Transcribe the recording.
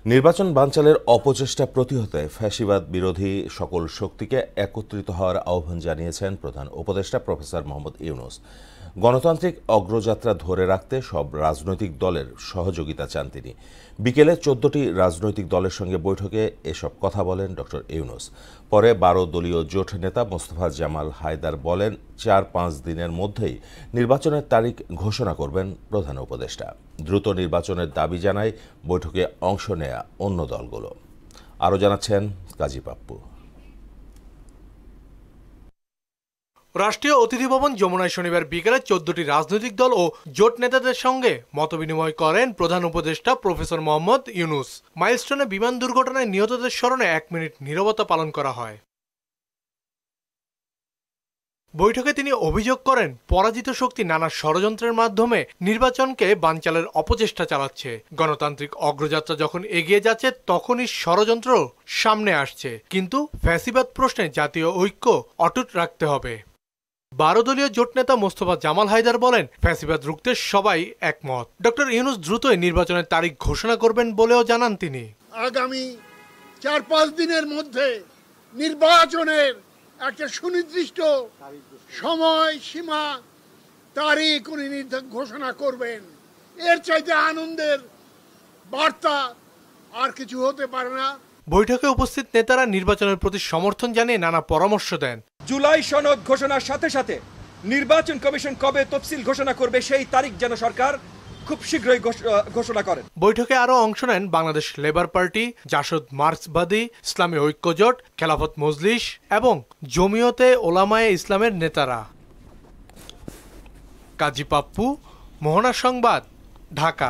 নির্বাচন বানচালের অপচেষ্টা প্রতিহতে ফ্যাসিবাদ বিরোধী সকল শক্তিকে একত্রিত হওয়ার আহ্বান জানিয়েছেন প্রধান উপদেষ্টা প্রফেসর মোহাম্মদ ইউনূস। গণতান্ত্রিক অগ্রযাত্রা ধরে রাখতে সব রাজনৈতিক দলের সহযোগিতা চান তিনি। বিকেলে 14টি রাজনৈতিক দলের সঙ্গে বৈঠকে এসব কথা বলেন ড ইউনূস। পরে 12 দলীয় জোট নেতা মোস্তফা জামাল হায়দার বলেন, 4-5 দিনের মধ্যেই নির্বাচনের তারিখ ঘোষণা করবেন প্রধান উপদেষ্টা। দ্রুত নির্বাচনের দাবি জানায় বৈঠকে অংশ নেয়া অন্য দলগুলো। আরও জানাচ্ছেন কাজী পাপ্পু। রাষ্ট্রীয় অতিথি ভবন যমুনায় শনিবার বিকেলে 14টি রাজনৈতিক দল ও জোট নেতাদের সঙ্গে মতবিনিময় করেন প্রধান উপদেষ্টা প্রফেসর মোহাম্মদ ইউনূস। মাইলস্টোনে বিমান দুর্ঘটনায় নিহতদের স্মরণে 1 মিনিট নীরবতা পালন করা হয়। বৈঠকে তিনি অভিযোগ করেন, পরাজিত শক্তি নানা ষড়যন্ত্রের মাধ্যমে নির্বাচনকে বানচালের অপচেষ্টা চালাচ্ছে। গণতান্ত্রিক অগ্রযাত্রা যখন এগিয়ে যাচ্ছে তখনই ষড়যন্ত্র সামনে আসছে, কিন্তু ফ্যাসিবাদ প্রশ্নে জাতীয় ঐক্য অটুট রাখতে হবে। 12 দলীয় জোট নেতা মোস্তফা জামাল হায়দার বলেন, ফ্যাসিবাদ রুখতে সবাই একমত। ড ইউনূস দ্রুতই নির্বাচনের তারিখ ঘোষণা করবেন বলেও জানান তিনি। আগামী 4-5 দিনের মধ্যে নির্বাচনের একটা সুনির্দিষ্ট সময় সীমা তারিখ উনি ঘোষণা করবেন। এর চাইতে আনন্দের বার্তা আর কিছু হতে পারে না। বৈঠকে উপস্থিত নেতারা নির্বাচনের প্রতি সমর্থন জানিয়ে নানা পরামর্শ দেন। জুলাই সনদ ঘোষণার সাথে সাথে নির্বাচন কমিশন কবে তফসিল ঘোষণা করবে সেই তারিখ যেন সরকার খুব শীঘ্রই ঘোষণা করেন। বৈঠকে আরও অংশ নেন বাংলাদেশ লেবার পার্টি, জাসদ মার্ক্সবাদী ইসলামী ঐক্যজোট, খেলাফত মজলিস এবং জমিয়তে ওলামায়ে ইসলামের নেতারা। কাজী পাপ্পু, মোহনা সংবাদ, ঢাকা।